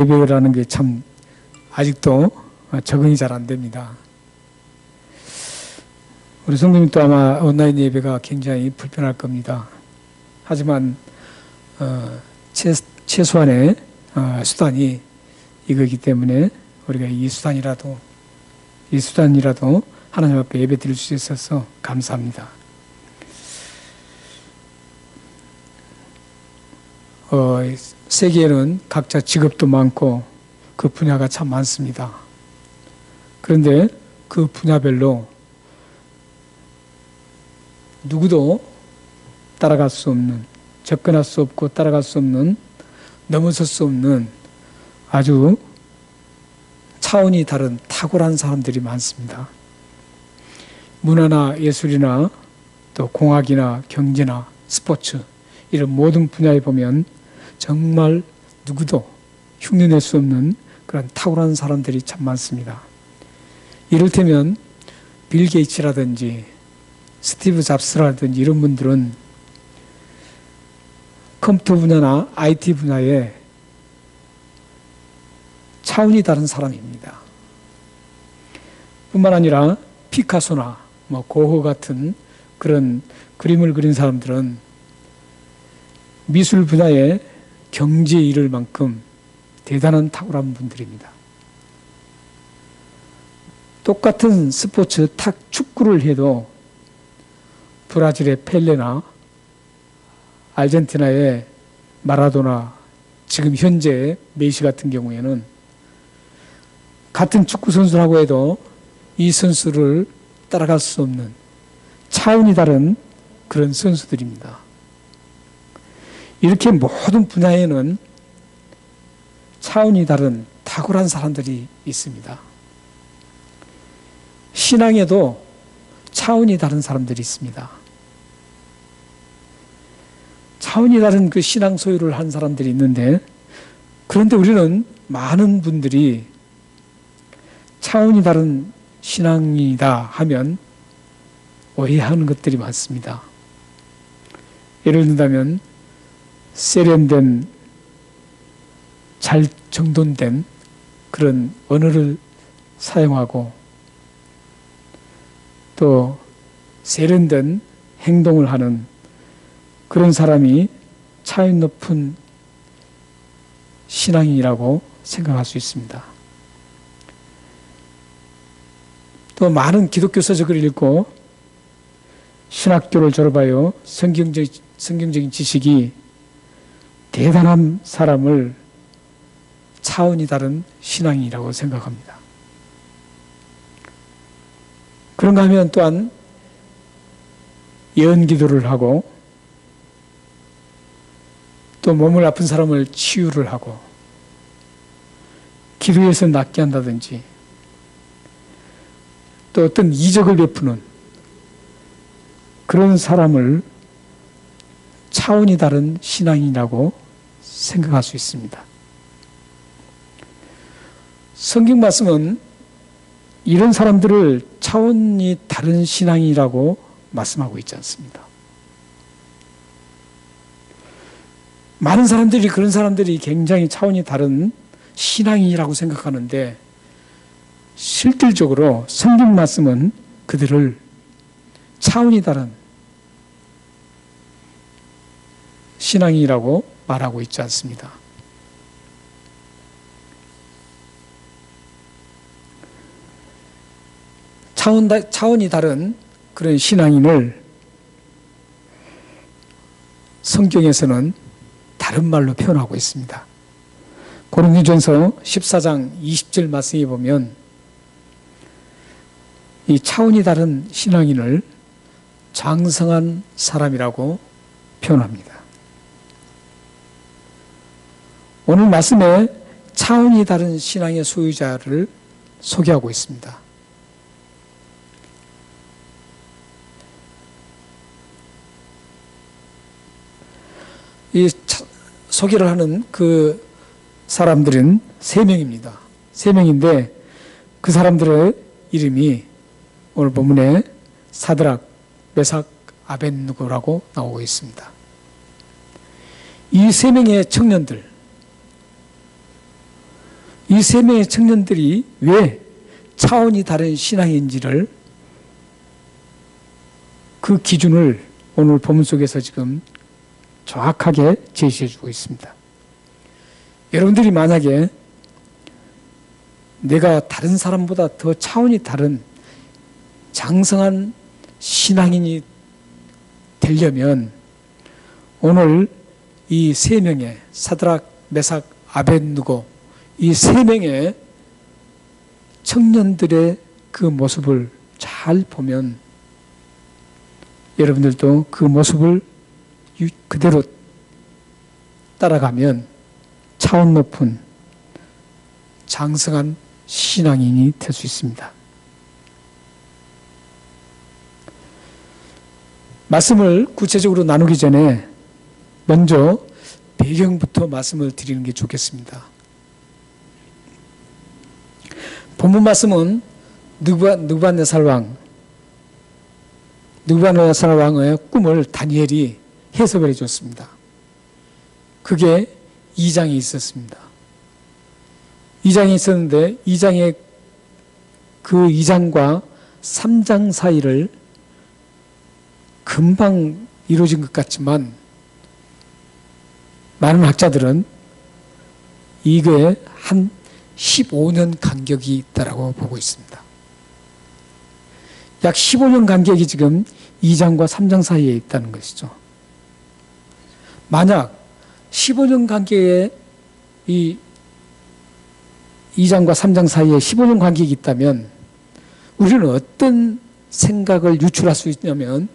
예배라는 게 참 아직도 적응이 잘 안 됩니다. 우리 성도님도 아마 온라인 예배가 굉장히 불편할 겁니다. 하지만 최소한의 수단이 이거기 때문에 우리가 이 수단이라도 하나님 앞에 예배 드릴 수 있어서 감사합니다. 세계에는 각자 직업도 많고 그 분야가 참 많습니다. 그런데 그 분야별로 누구도 따라갈 수 없는, 접근할 수 없고 따라갈 수 없는, 넘어설 수 없는 아주 차원이 다른 탁월한 사람들이 많습니다. 문화나 예술이나 또 공학이나 경제나 스포츠 이런 모든 분야에 보면 정말 누구도 흉내낼 수 없는 그런 탁월한 사람들이 참 많습니다. 이를테면 빌 게이츠라든지 스티브 잡스라든지 이런 분들은 컴퓨터 분야나 IT 분야에 차원이 다른 사람입니다. 뿐만 아니라 피카소나 고흐 같은 그런 그림을 그린 사람들은 미술 분야에 경지에 이를 만큼 대단한 탁월한 분들입니다. 똑같은 스포츠 축구를 해도 브라질의 펠레나 아르헨티나의 마라도나 지금 현재 메시 같은 경우에는 같은 축구 선수라고 해도 이 선수를 따라갈 수 없는 차원이 다른 그런 선수들입니다. 이렇게 모든 분야에는 차원이 다른 탁월한 사람들이 있습니다. 신앙에도 차원이 다른 사람들이 있습니다. 차원이 다른 그 신앙 소유를 한 사람들이 있는데, 그런데 우리는 많은 분들이 차원이 다른 신앙이다 하면 오해하는 것들이 많습니다. 예를 든다면 세련된, 잘 정돈된 그런 언어를 사용하고 또 세련된 행동을 하는 그런 사람이 차이 높은 신앙이라고 생각할 수 있습니다. 또 많은 기독교 서적을 읽고 신학교를 졸업하여 성경적인 지식이 대단한 사람을 차원이 다른 신앙이라고 생각합니다. 그런가 하면 또한 예언 기도를 하고 또 몸을 아픈 사람을 치유를 하고 기도해서 낫게 한다든지 또 어떤 이적을 베푸는 그런 사람을 차원이 다른 신앙이라고 생각할 수 있습니다. 성경 말씀은 이런 사람들을 차원이 다른 신앙이라고 말씀하고 있지 않습니다. 많은 사람들이 그런 사람들이 굉장히 차원이 다른 신앙이라고 생각하는데 실질적으로 성경 말씀은 그들을 차원이 다른 신앙이라고 말하고 있지 않습니다. 차원이 다른 그런 신앙인을 성경에서는 다른 말로 표현하고 있습니다. 고린도전서 14장 20절 말씀에 보면 이 차원이 다른 신앙인을 장성한 사람이라고 표현합니다. 오늘 말씀에 차원이 다른 신앙의 소유자를 소개하고 있습니다. 이 소개를 하는 그 사람들은 3명입니다. 3명인데 그 사람들의 이름이 오늘 본문에 사드락, 메삭, 아벳느고라고 나오고 있습니다. 이 3명의 청년들, 이 세 명의 청년들이 왜 차원이 다른 신앙인지를 그 기준을 오늘 본문 속에서 지금 정확하게 제시해 주고 있습니다. 여러분들이 만약에 내가 다른 사람보다 더 차원이 다른 장성한 신앙인이 되려면 오늘 이 세 명의 사드락, 메삭, 아벳느고 이 세 명의 청년들의 그 모습을 잘 보면 여러분들도 그 모습을 그대로 따라가면 차원 높은 장성한 신앙인이 될 수 있습니다. 말씀을 구체적으로 나누기 전에 먼저 배경부터 말씀을 드리는 게 좋겠습니다. 본문 말씀은 느부갓네살 왕의 꿈을 다니엘이 해석을 해줬습니다. 그게 2장이 있었습니다. 2장이 있었는데 2장의 그 2장과 3장 사이를 금방 이루어진 것 같지만 많은 학자들은 이거에 한 15년 간격이 있다고 보고 있습니다. 약 15년 간격이 지금 2장과 3장 사이에 있다는 것이죠. 만약 15년 간격에 이 2장과 3장 사이에 15년 간격이 있다면 우리는 어떤 생각을 유출할 수 있냐면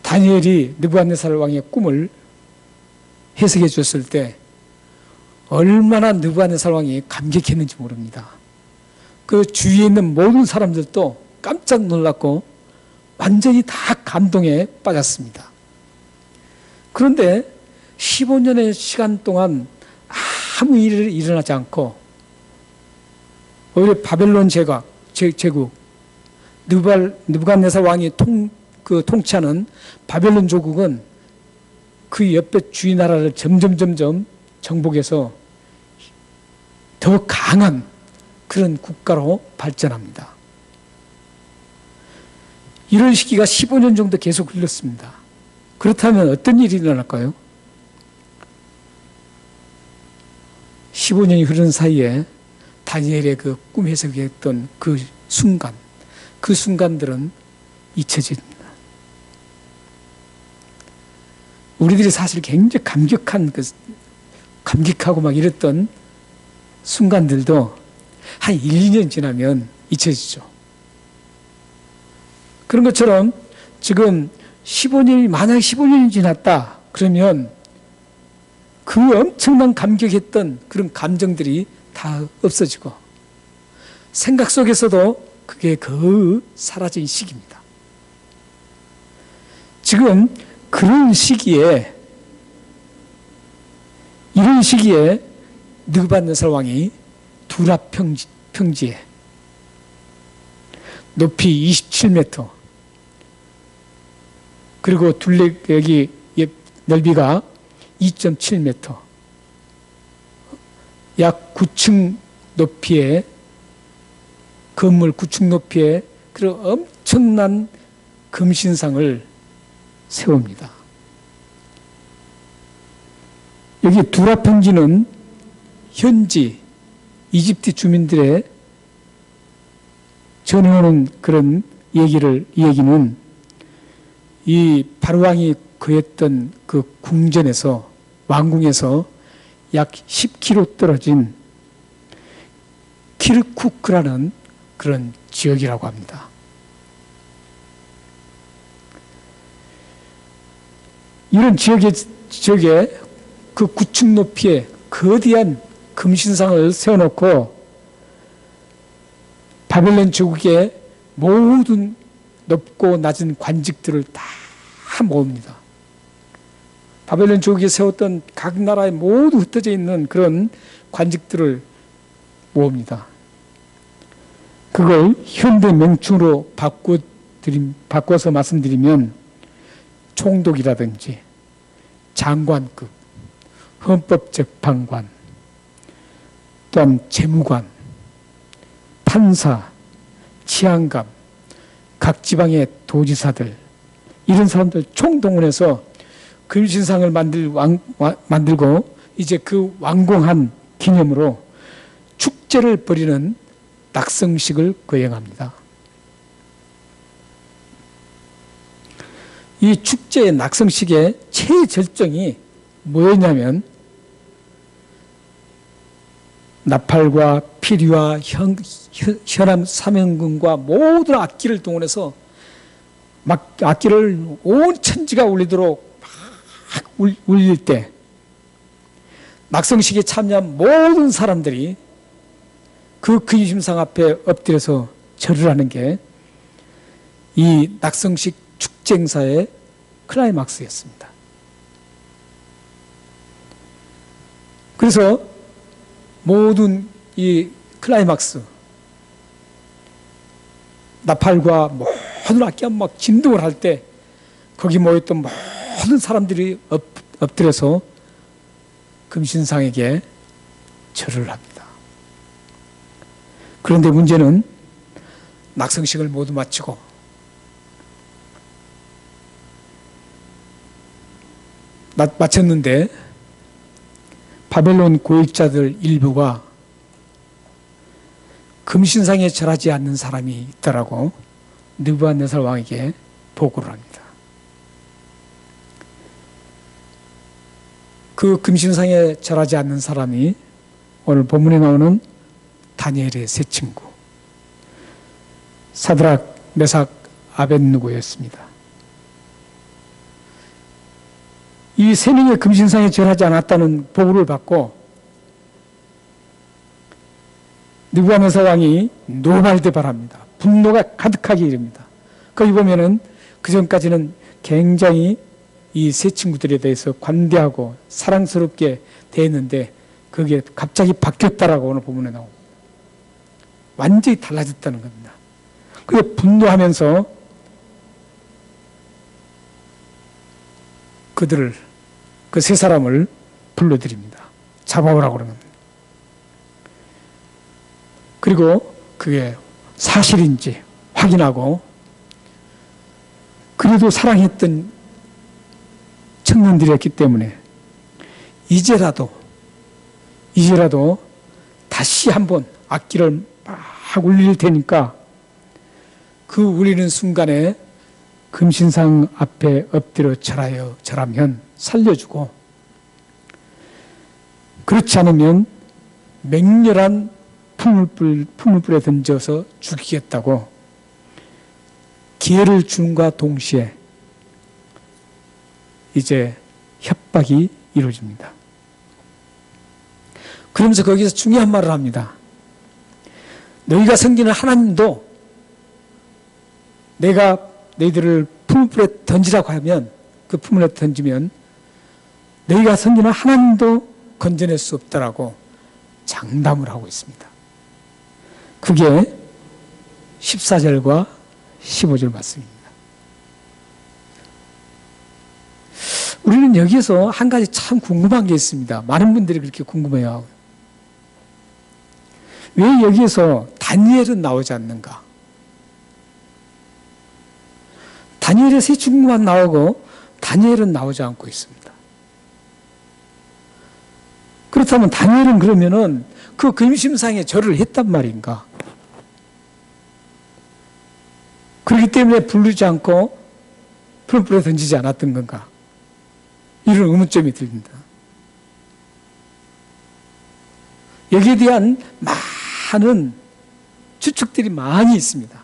다니엘이 느부갓네살 왕의 꿈을 해석해 줬을 때 얼마나 느부갓네살 왕이 감격했는지 모릅니다. 그 주위에 있는 모든 사람들도 깜짝 놀랐고 완전히 다 감동에 빠졌습니다. 그런데 15년의 시간 동안 아무 일이 일어나지 않고 오히려 바벨론 제국 느부갓네살 왕이 통치하는 바벨론 조국은 그 옆에 주위 나라를 점점 정복해서 더 강한 그런 국가로 발전합니다. 이런 시기가 15년 정도 계속 흘렀습니다. 그렇다면 어떤 일이 일어날까요? 15년이 흐른 사이에 다니엘의 그 꿈 해석했던 그 순간들은 잊혀집니다. 우리들이 사실 굉장히 감격하고 막 이랬던 순간들도 한 1, 2년 지나면 잊혀지죠. 그런 것처럼 지금 만약 15년이 지났다 그러면 그 엄청난 감격했던 그런 감정들이 다 없어지고 생각 속에서도 그게 거의 사라진 시기입니다. 지금 이런 시기에 느부갓네살 왕이 두랍 평지에 높이 27m 그리고 여기 넓이가 2.7m 약 9층 높이의 건물 9층 높이의 그런 엄청난 금신상을 세웁니다. 여기 두랍 평지는 현지 이집트 주민들의 전해오는 그런 얘기는 이 바로왕이 거했던 그 왕궁에서 약 10km 떨어진 키르쿠크라는 그런 지역이라고 합니다. 이런 지역에 그 9층 높이의 거대한 금신상을 세워놓고 바벨론 제국의 모든 높고 낮은 관직들을 다 모읍니다. 바벨론 제국에 세웠던 각 나라에 모두 흩어져 있는 그런 관직들을 모읍니다. 그걸 현대 명칭으로 바꿔서 말씀드리면 총독이라든지 장관급, 헌법재판관, 또한 재무관, 판사, 치안감, 각 지방의 도지사들, 이런 사람들 총동원해서 금신상을 만들고 이제 그 완공한 기념으로 축제를 벌이는 낙성식을 거행합니다. 이 축제의 낙성식의 최절정이 뭐였냐면 나팔과 피리와 현암 삼형근과 모든 악기를 동원해서 막 악기를 온 천지가 울리도록 막 울릴 때 낙성식에 참여한 모든 사람들이 그 근심상 앞에 엎드려서 절을 하는 게 이 낙성식 축제 행사의 클라이막스였습니다. 그래서 모든 이 클라이막스, 나팔과 모든 악기가 막 진동을 할 때 거기 모였던 모든 사람들이 엎드려서 금신상에게 절을 합니다. 그런데 문제는 낙성식을 모두 마치고 마쳤는데 바벨론 고익자들 일부가 금신상에 절하지 않는 사람이 있다라고 느부갓네살 왕에게 보고를 합니다. 그 금신상에 절하지 않는 사람이 오늘 본문에 나오는 다니엘의 세 친구 사드락, 메삭, 아벳느고였습니다. 이 세 명의 금신상에 절하지 않았다는 보고를 받고 느부갓네살 왕이 노발대발합니다. 분노가 가득하게 이릅니다. 거기 보면은 그 전까지는 굉장히 이 세 친구들에 대해서 관대하고 사랑스럽게 대했는데 그게 갑자기 바뀌었다라고 오늘 본문에 나옵니다. 완전히 달라졌다는 겁니다. 그래서 분노하면서 그들을, 그 세 사람을 불러들입니다. 잡아오라고 그러는 겁니다. 그리고 그게 사실인지 확인하고 그래도 사랑했던 청년들이었기 때문에 이제라도 다시 한번 악기를 막 울릴 테니까 그 울리는 순간에 금신상 앞에 엎드려 절하면 살려주고 그렇지 않으면 맹렬한 풀물불에 던져서 죽이겠다고 기회를 준과 동시에 이제 협박이 이루어집니다. 그러면서 거기서 중요한 말을 합니다. 너희가 섬기는 하나님도 내가 너희들을 풀물불에 던지라고 하면 그 풀물에 던지면 너희가 섬기는 하나님도 건져낼 수 없다라고 장담을 하고 있습니다. 그게 14절과 15절 말씀입니다. 우리는 여기에서 한 가지 참 궁금한 게 있습니다. 많은 분들이 그렇게 궁금해요. 왜 여기에서 다니엘은 나오지 않는가? 다니엘의 세 친구만 나오고 다니엘은 나오지 않고 있습니다. 그렇다면 다니엘은 그러면은 그 금심상에 절을 했단 말인가? 그렇기 때문에 부르지 않고 풀불에 던지지 않았던 건가? 이런 의문점이 듭니다. 여기에 대한 많은 추측들이 많이 있습니다.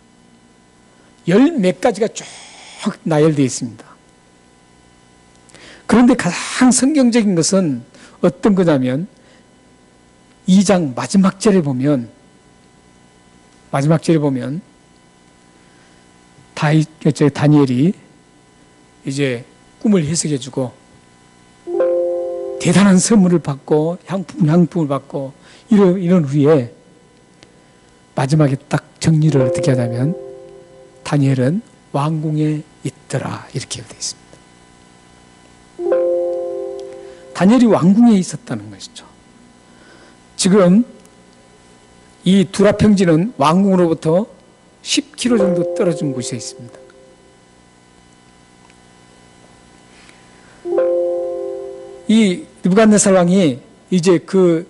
열 몇 가지가 쭉 나열되어 있습니다. 그런데 가장 성경적인 것은 어떤 거냐면 2장 마지막 절에 보면 다니엘이 이제 꿈을 해석해주고 대단한 선물을 받고 향품을 받고 이런 후에 마지막에 딱 정리를 어떻게 하냐면 다니엘은 왕궁에 있더라 이렇게 되어 있습니다. 다니엘이 왕궁에 있었다는 것이죠. 지금 이 두라 평지는 왕궁으로부터 10km 정도 떨어진 곳에 있습니다. 이 느부갓네살 왕이 이제 그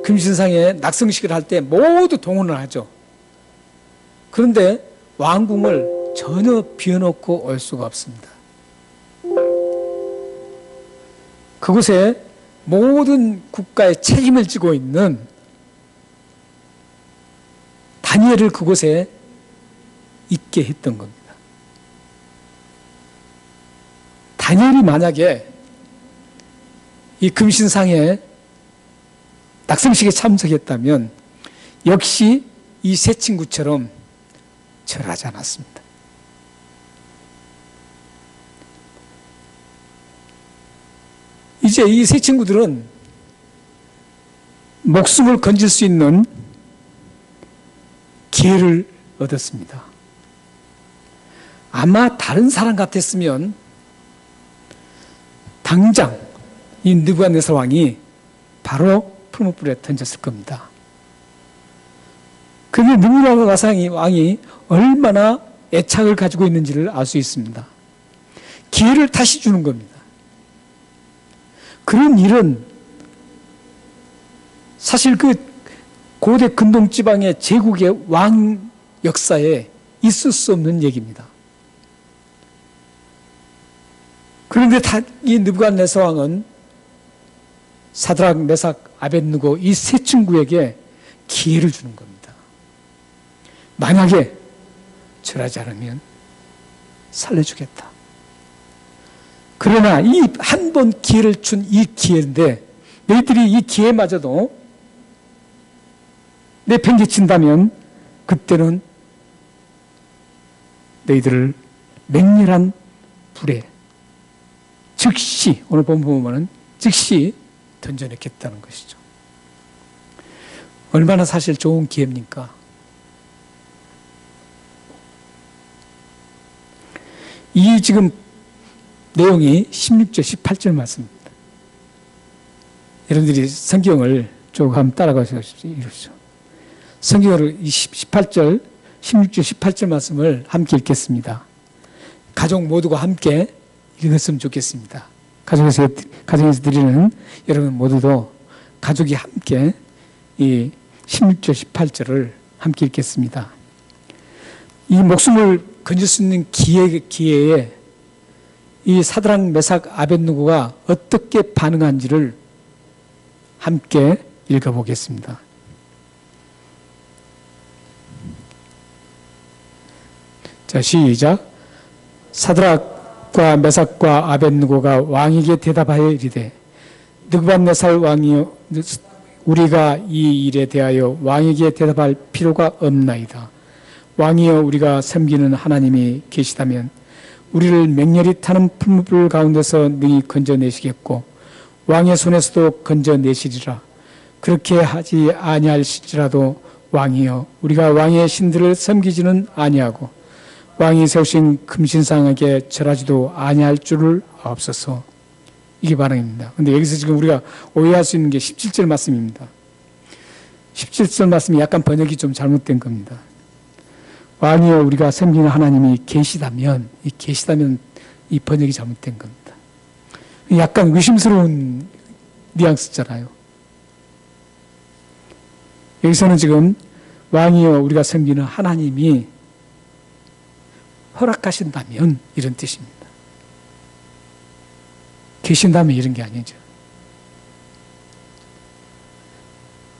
금신상에 낙성식을 할 때 모두 동원을 하죠. 그런데 왕궁을 전혀 비워놓고 올 수가 없습니다. 그곳에 모든 국가의 책임을 지고 있는 다니엘을 그곳에 있게 했던 겁니다. 다니엘이 만약에 이 금신상에 낙성식에 참석했다면 역시 이 세 친구처럼 절하지 않았습니다. 이제 이 세 친구들은 목숨을 건질 수 있는 기회를 얻었습니다. 아마 다른 사람 같았으면 당장 이 느부갓네살 왕이 바로 풀무불에 던졌을 겁니다. 그런데 느부갓네살 왕이 얼마나 애착을 가지고 있는지를 알 수 있습니다. 기회를 다시 주는 겁니다. 그런 일은 사실 그 고대 근동 지방의 제국의 왕 역사에 있을 수 없는 얘기입니다. 그런데 이 느부갓네살 왕은 사드락, 메삭, 아벳느고 이 세 친구에게 기회를 주는 겁니다. 만약에 절하지 않으면 살려주겠다. 그러나 이 한 번 기회를 준 이 기회인데 너희들이 이 기회마저도 내팽개친다면 그때는 너희들을 맹렬한 불에 즉시, 오늘 본문 보면은 즉시 던져냈겠다는 것이죠. 얼마나 사실 좋은 기회입니까? 이 지금 내용이 16절, 18절 말씀입니다. 여러분들이 성경을 조금 한번 따라가셔서 이러시죠. 성경을 18절, 16절, 18절 말씀을 함께 읽겠습니다. 가족 모두가 함께 읽었으면 좋겠습니다. 가정에서 드리는 여러분 모두도 가족이 함께 이 16절, 18절을 함께 읽겠습니다. 이 목숨을 건질 수 있는 기회에 이 사드락, 메삭, 아벳느고가 어떻게 반응한지를 함께 읽어보겠습니다. 자, 시작. 사드락과 메삭과 아벳느고가 왕에게 대답하여 이르되 느부갓네살 왕이여, 우리가 이 일에 대하여 왕에게 대답할 필요가 없나이다. 왕이여, 우리가 섬기는 하나님이 계시다면 우리를 맹렬히 타는 풀무불 가운데서 능히 건져내시겠고 왕의 손에서도 건져내시리라. 그렇게 하지 아니할지라도 왕이여, 우리가 왕의 신들을 섬기지는 아니하고 왕이 세우신 금신상에게 절하지도 아니할 줄을 아옵소서. 이게 반응입니다. 그런데 여기서 지금 우리가 오해할 수 있는 게 17절 말씀입니다. 17절 말씀이 약간 번역이 좀 잘못된 겁니다. 왕이여, 우리가 섬기는 하나님이 계시다면, 이 번역이 잘못된 겁니다. 약간 의심스러운 뉘앙스잖아요. 여기서는 지금 왕이여, 우리가 섬기는 하나님이 허락하신다면 이런 뜻입니다. 계신다면 이런 게 아니죠.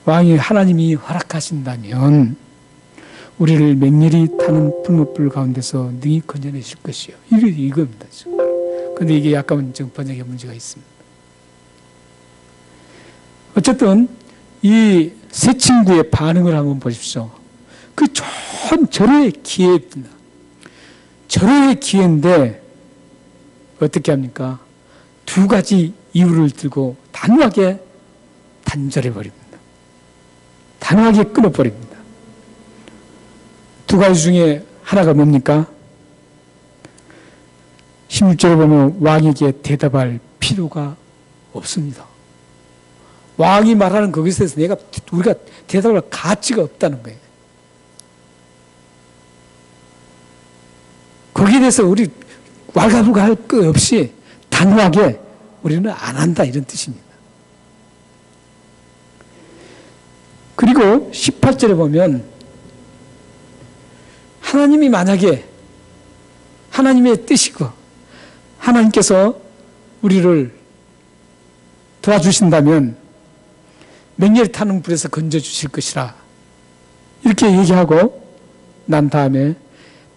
왕이 하나님이 허락하신다면 우리를 맹렬히 타는 풀무불 가운데서 능히 건져내실 것이요. 이겁니다. 그런데 이게 약간 좀 번역에 문제가 있습니다. 어쨌든 이 세 친구의 반응을 한번 보십시오. 그 좋은 절호의 기회입니다. 절호의 기회인데 어떻게 합니까? 두 가지 이유를 들고 단호하게 단절해버립니다. 단호하게 끊어버립니다. 두 가지 중에 하나가 뭡니까? 16절에 보면 왕에게 대답할 필요가 없습니다. 왕이 말하는 그것에 대해서 우리가 대답할 가치가 없다는 거예요. 거기에 대해서 우리 왈가불가할 것 없이 단호하게 우리는 안 한다, 이런 뜻입니다. 그리고 18절에 보면 하나님이 만약에 하나님의 뜻이고 하나님께서 우리를 도와주신다면 맹렬히 타는 불에서 건져주실 것이라 이렇게 얘기하고 난 다음에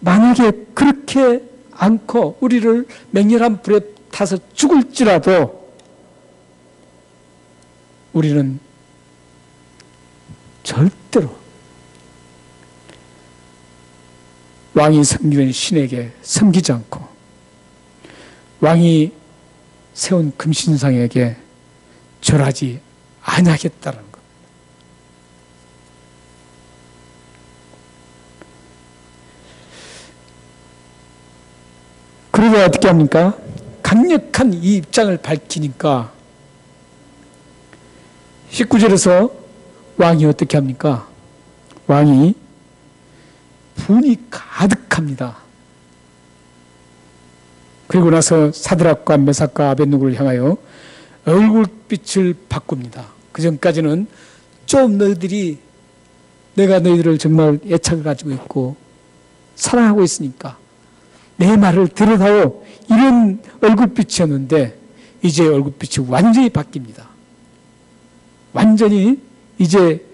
만약에 그렇게 않고 우리를 맹렬한 불에 타서 죽을지라도 우리는 절대로 왕이 섬기는 신에게 섬기지 않고 왕이 세운 금신상에게 절하지 아니하겠다는 것. 그러다 어떻게 합니까? 강력한 이 입장을 밝히니까 19절에서 왕이 어떻게 합니까? 왕이 분이 가득합니다. 그리고 나서 사드락과 메삭과 아벳느고를 향하여 얼굴빛을 바꿉니다. 그 전까지는 좀 너희들이 내가 너희들을 정말 애착을 가지고 있고 사랑하고 있으니까 내 말을 들어다오, 이런 얼굴빛이었는데 이제 얼굴빛이 완전히 바뀝니다. 완전히 이제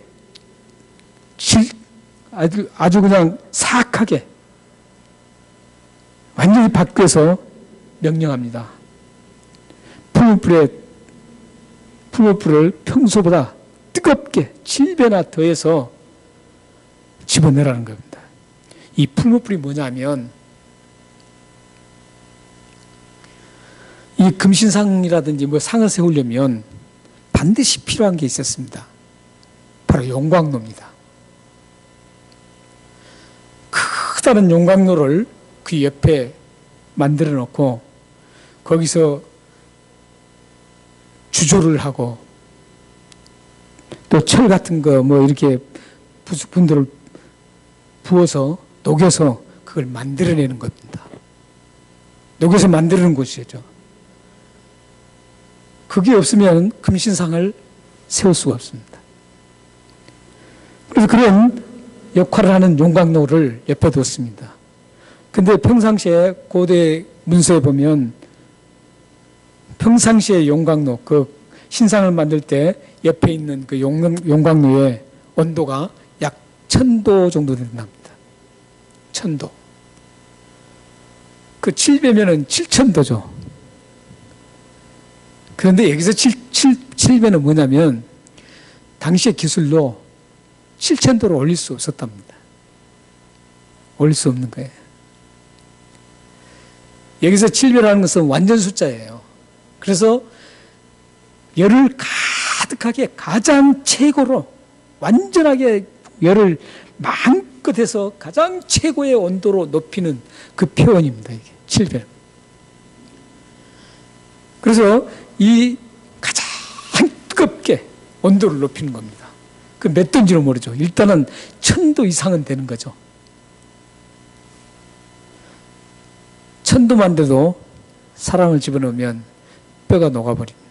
아주 그냥 사악하게 완전히 바뀌어서 명령합니다. 풀무불을 평소보다 뜨겁게 7배나 더해서 집어넣으라는 겁니다. 이 풀무불이 뭐냐면 이 금신상이라든지 뭐 상을 세우려면 반드시 필요한 게 있었습니다. 바로 용광로입니다. 크다란 용광로를 그 옆에 만들어 놓고 거기서 주조를 하고 또 철 같은 거 뭐 이렇게 부수분들을 부어서 녹여서 그걸 만들어내는 겁니다. 녹여서 만드는 곳이죠. 그게 없으면 금신상을 세울 수가 없습니다. 그래서 그런 역할을 하는 용광로를 옆에 뒀습니다. 근데 평상시에 고대 문서에 보면 평상시에 용광로, 그 신상을 만들 때 옆에 있는 그 용광로의 온도가 약 1000도 정도 된답니다. 1000도. 그 7배면은 7000도죠. 그런데 여기서 7배는 뭐냐면 당시의 기술로 7000도로 올릴 수 없었답니다. 올릴 수 없는 거예요. 여기서 7배라는 것은 완전 숫자예요. 그래서 열을 가득하게 가장 최고로 완전하게 열을 마음껏 해서 가장 최고의 온도로 높이는 그 표현입니다. 이게 7배. 그래서 이 가장 뜨겁게 온도를 높이는 겁니다. 그 몇 도인지는 모르죠. 일단은 1000도 이상은 되는 거죠. 1000도만 돼도 사람을 집어넣으면 뼈가 녹아버립니다.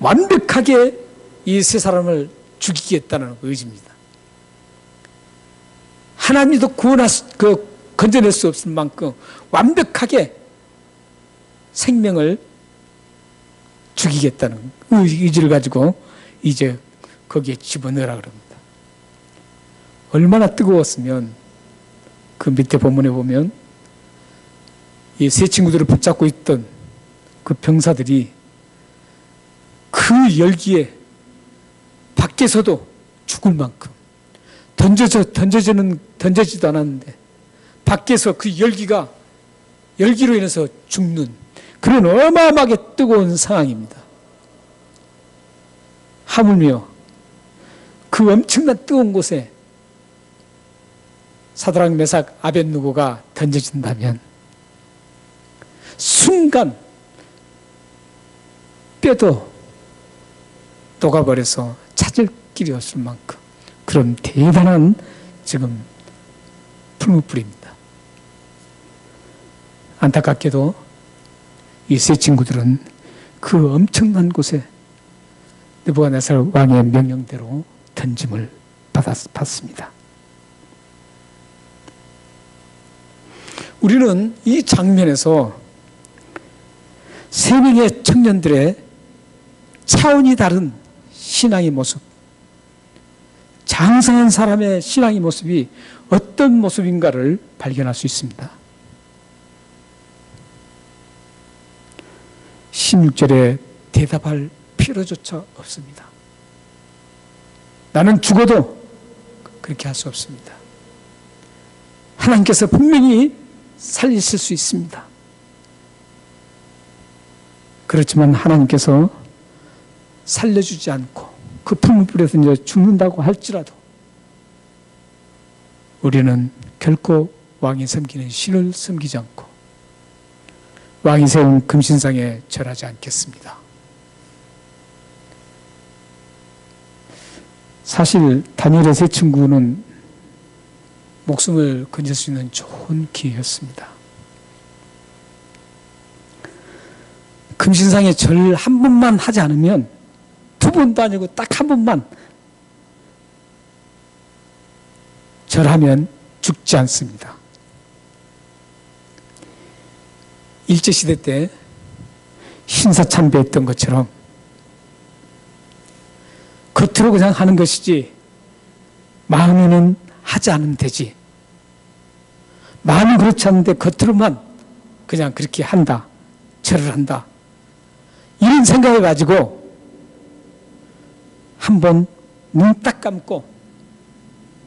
완벽하게 이 세 사람을 죽이겠다는 의지입니다. 하나님도 건져낼 수 없을 만큼 완벽하게 생명을 죽이겠다는 의지를 가지고 이제 거기에 집어넣으라 그럽니다. 얼마나 뜨거웠으면 그 밑에 본문에 보면 이 세 친구들을 붙잡고 있던 그 병사들이 그 열기에 밖에서도 죽을 만큼 던져지도 않았는데 밖에서 그 열기로 인해서 죽는 그런 어마어마하게 뜨거운 상황입니다. 하물며 그 엄청난 뜨거운 곳에 사드락, 메삭, 아벳느고가 던져진다면 순간 뼈도 녹아버려서 찾을 길이 없을 만큼 그런 대단한 지금 풀무불입니다. 안타깝게도 이 세 친구들은 그 엄청난 곳에 느부갓네살 왕의 명령대로 던짐을 받습니다. 우리는 이 장면에서 세 명의 청년들의 차원이 다른 신앙의 모습, 장성한 사람의 신앙의 모습이 어떤 모습인가를 발견할 수 있습니다. 16절에 대답할 필요조차 없습니다. 나는 죽어도 그렇게 할 수 없습니다. 하나님께서 분명히 살리실 수 있습니다. 그렇지만 하나님께서 살려주지 않고 그 풀무불에서 이제 죽는다고 할지라도 우리는 결코 왕이 섬기는 신을 섬기지 않고 왕이 세운 금신상에 절하지 않겠습니다. 사실 다니엘의 세 친구는 목숨을 건질 수 있는 좋은 기회였습니다. 금신상에 절 한 번만 하지 않으면, 두 번도 아니고 딱 한 번만 절하면 죽지 않습니다. 일제시대 때 신사참배했던 것처럼 겉으로 그냥 하는 것이지 마음에는 하지 않으면 되지. 마음이 그렇지 않은데 겉으로만 그냥 그렇게 한다, 절을 한다, 이런 생각을 가지고 한번 눈 딱 감고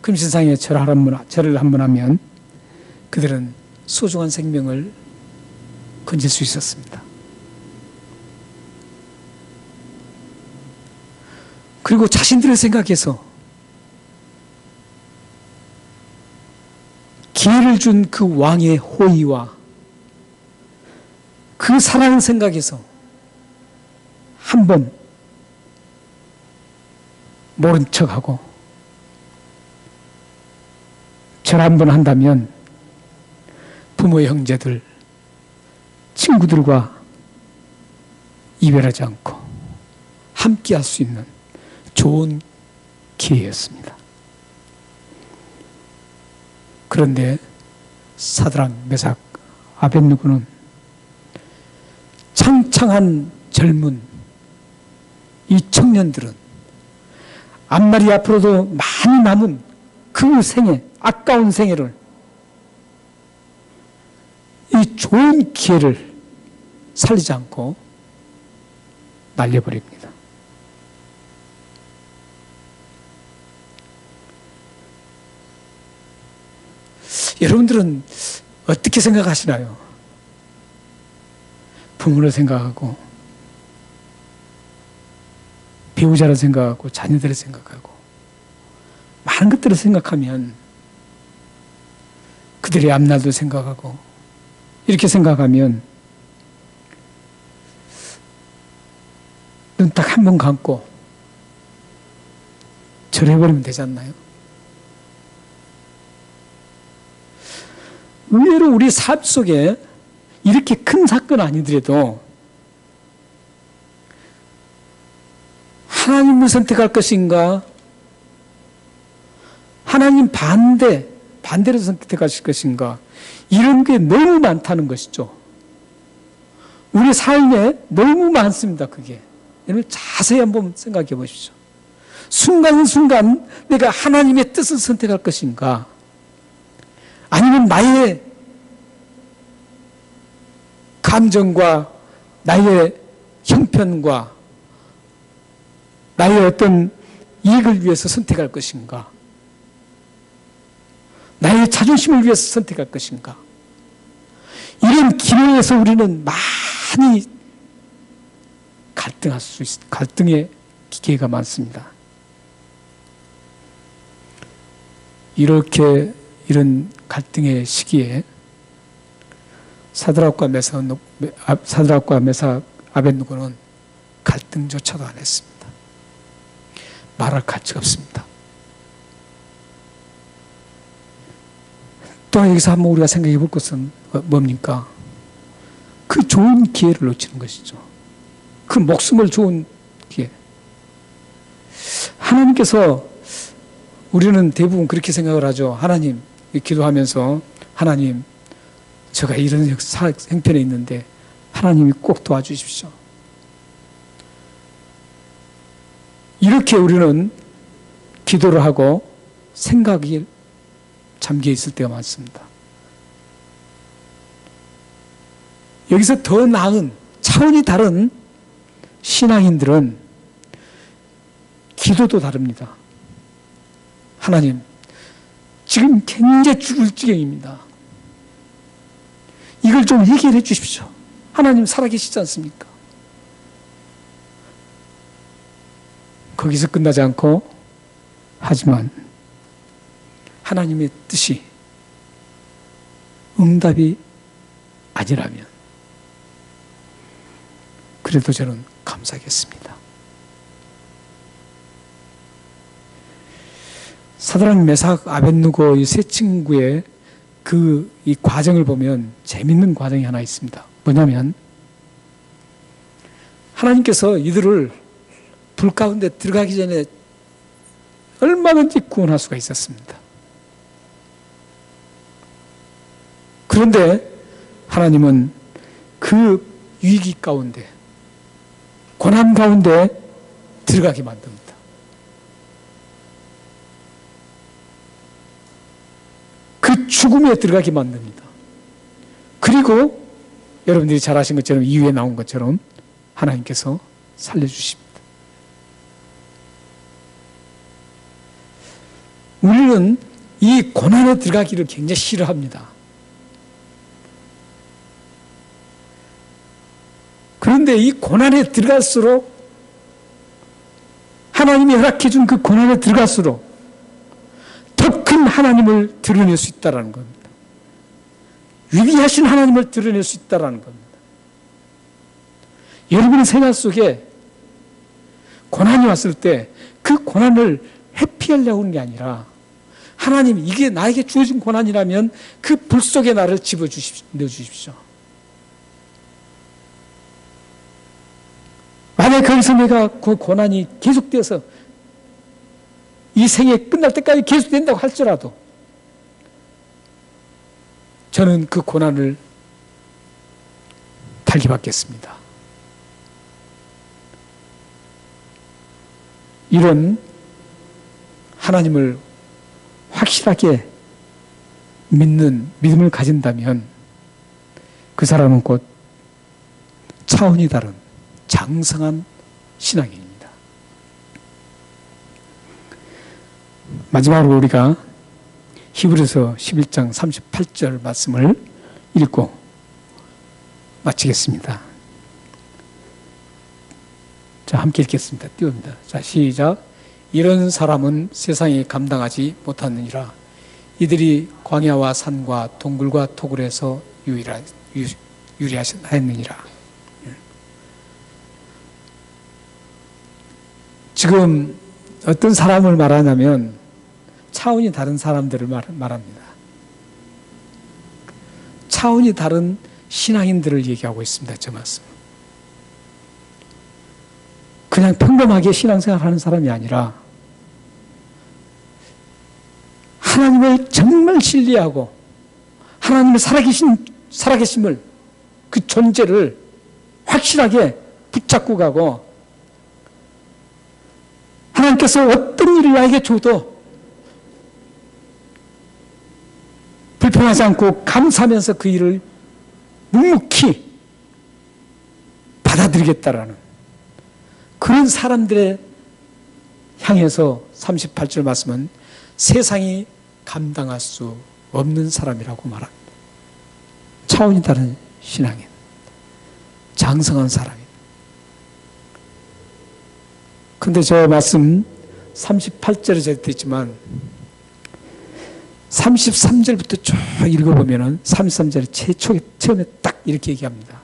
금신상에 절을 한번 하면 그들은 소중한 생명을 건질 수 있었습니다. 그리고 자신들을 생각해서 기회를 준 그 왕의 호의와 그 사랑을 생각해서 한번 모른 척하고 절 한번 한다면 부모, 형제들, 친구들과 이별하지 않고 함께 할 수 있는 좋은 기회였습니다. 그런데 사드락, 메삭, 아벳느고는 창창한 젊은 이 청년들은 앞날이 앞으로도 많이 남은 그 생애, 아까운 생애를, 이 좋은 기회를 살리지 않고 날려버립니다. 여러분들은 어떻게 생각하시나요? 부모를 생각하고, 배우자를 생각하고, 자녀들을 생각하고, 많은 것들을 생각하면, 그들의 앞날도 생각하고, 이렇게 생각하면 눈 딱 한 번 감고 절해버리면 되지 않나요? 의외로 우리 삶 속에 이렇게 큰 사건 아니더라도 하나님을 선택할 것인가, 하나님 반대로 선택하실 것인가, 이런 게 너무 많다는 것이죠. 우리 삶에 너무 많습니다, 그게. 여러분 자세히 한번 생각해 보십시오. 순간순간 내가 하나님의 뜻을 선택할 것인가, 아니면 나의 감정과 나의 형편과 나의 어떤 이익을 위해서 선택할 것인가, 나의 자존심을 위해서 선택할 것인가, 이런 기로에서 우리는 많이 갈등의 기회가 많습니다. 이런 갈등의 시기에 사드락과 메삭, 아벳느고는 갈등조차도 안 했습니다. 말할 가치가 없습니다. 또 여기서 한번 우리가 생각해 볼 것은 뭡니까? 그 좋은 기회를 놓치는 것이죠. 그 목숨을 좋은 기회. 하나님께서, 우리는 대부분 그렇게 생각을 하죠. 하나님, 기도하면서 하나님, 제가 이런 형편에 있는데 하나님이 꼭 도와주십시오. 이렇게 우리는 기도를 하고 생각이 잠겨 있을 때가 많습니다. 여기서 더 나은 차원이 다른 신앙인들은 기도도 다릅니다. 하나님, 지금 굉장히 죽을 지경입니다. 이걸 좀 해결해 주십시오. 하나님 살아계시지 않습니까? 거기서 끝나지 않고, 하지만 하나님의 뜻이 응답이 아니라면 그래도 저는 감사하겠습니다. 사드락, 메삭, 아벳느고 이 세 친구의 이 과정을 보면 재밌는 과정이 하나 있습니다. 뭐냐면 하나님께서 이들을 불 가운데 들어가기 전에 얼마든지 구원할 수가 있었습니다. 그런데 하나님은 그 위기 가운데, 고난 가운데 들어가게 만듭니다. 그 죽음에 들어가게 만듭니다. 그리고 여러분들이 잘 아신 것처럼, 이후에 나온 것처럼 하나님께서 살려주십니다. 우리는 이 고난에 들어가기를 굉장히 싫어합니다. 그런데 이 고난에 들어갈수록, 하나님이 허락해 준 그 고난에 들어갈수록 더 큰 하나님을 드러낼 수 있다는 겁니다. 위대하신 하나님을 드러낼 수 있다는 겁니다. 여러분의 생활 속에 고난이 왔을 때 그 고난을 회피하려고 하는 게 아니라, 하나님, 이게 나에게 주어진 고난이라면 그 불 속에 나를 넣어주십시오. 만약 거기서 내가 그 고난이 계속되어서 이 생에 끝날 때까지 계속된다고 할지라도 저는 그 고난을 달기받겠습니다. 이런 하나님을 확실하게 믿는 믿음을 가진다면 그 사람은 곧 차원이 다른 장성한 신앙인입니다. 마지막으로 우리가 히브리서 11장 38절 말씀을 읽고 마치겠습니다. 자, 함께 읽겠습니다. 띄웁니다. 자, 시작. 이런 사람은 세상에 감당하지 못하느니라. 이들이 광야와 산과 동굴과 토굴에서 유리하였느니라. 지금 어떤 사람을 말하냐면 차원이 다른 사람들을 말합니다. 차원이 다른 신앙인들을 얘기하고 있습니다. 저 말씀. 그냥 평범하게 신앙생활하는 사람이 아니라 하나님을 정말 신뢰하고 하나님의 살아계심을, 그 존재를 확실하게 붙잡고 가고, 하나님께서 어떤 일을 나에게 줘도 불평하지 않고 감사하면서 그 일을 묵묵히 받아들이겠다라는 그런 사람들의 향해서 38절 말씀은 세상이 감당할 수 없는 사람이라고 말합니다. 차원이 다른 신앙인, 장성한 사람입니다. 근데 저 말씀 38절에 적혀 있지만 33절부터 쭉 읽어보면은 33절에 처음에 딱 이렇게 얘기합니다.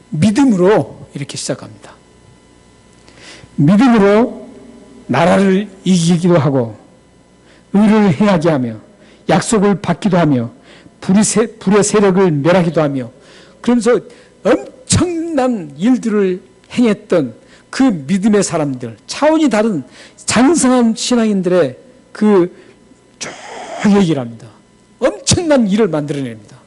믿음으로 이렇게 시작합니다. 믿음으로 나라를 이기기도 하고 의를 행하게 하며 약속을 받기도 하며 불의 세력을 멸하기도 하며, 그러면서 엄청난 일들을 행했던 그 믿음의 사람들, 차원이 다른 장성한 신앙인들의 쭉 얘기를 합니다. 엄청난 일을 만들어냅니다.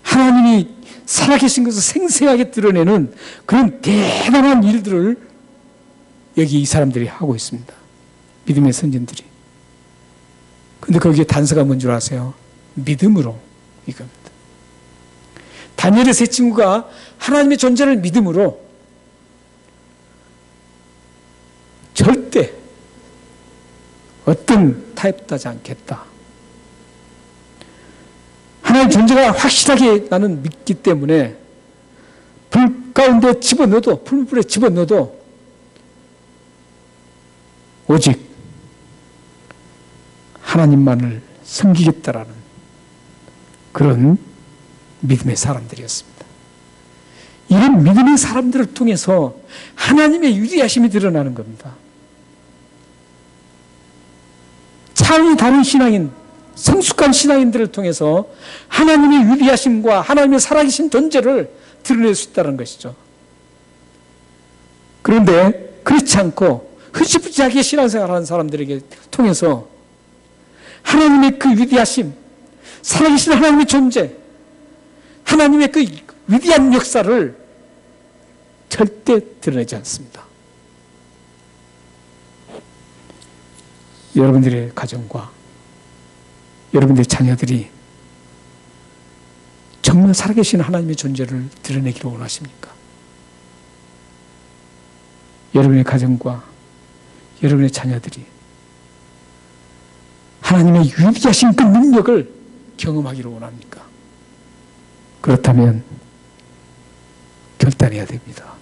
하나님이 살아계신 것을 생생하게 드러내는 그런 대단한 일들을 여기 이 사람들이 하고 있습니다. 믿음의 선진들이. 근데 거기에 단서가 뭔 줄 아세요? 믿음으로, 이겁니다. 다니엘의 세 친구가 하나님의 존재를 믿음으로 절대 어떤 타협도 하지 않겠다. 하나님의 존재가 확실하게 나는 믿기 때문에 불 가운데 집어넣어도, 풀불에 집어넣어도 오직 하나님만을 섬기겠다라는 그런 믿음의 사람들이었습니다. 이런 믿음의 사람들을 통해서 하나님의 위대하심이 드러나는 겁니다. 차원이 다른 신앙인, 성숙한 신앙인들을 통해서 하나님의 위대하심과 하나님의 살아계신 존재를 드러낼 수 있다는 것이죠. 그런데 그렇지 않고 흐지부지하게 신앙생활하는 사람들에게 통해서 하나님의 그 위대하심, 살아계신 하나님의 존재, 하나님의 그 위대한 역사를 절대 드러내지 않습니다. 여러분들의 가정과 여러분들의 자녀들이 정말 살아계신 하나님의 존재를 드러내기를 원하십니까? 여러분의 가정과 여러분의 자녀들이 하나님의 위대하신 그 능력을 경험하기를 원합니까? 그렇다면 결단해야 됩니다.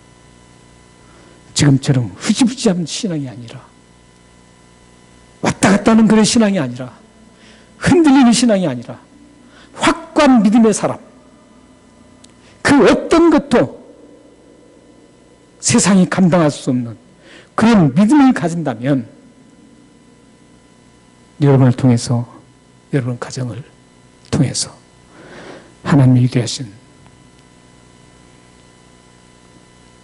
지금처럼 흐지부지한 신앙이 아니라, 왔다 갔다 하는 그런 신앙이 아니라, 흔들리는 신앙이 아니라 확고한 믿음의 사람, 그 어떤 것도 세상이 감당할 수 없는 그런 믿음을 가진다면 여러분을 통해서, 여러분 가정을 통해서 하나님이 위대하신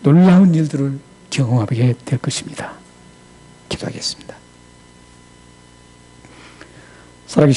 놀라운 일들을 경험하게 될 것입니다. 기도하겠습니다. 살아계신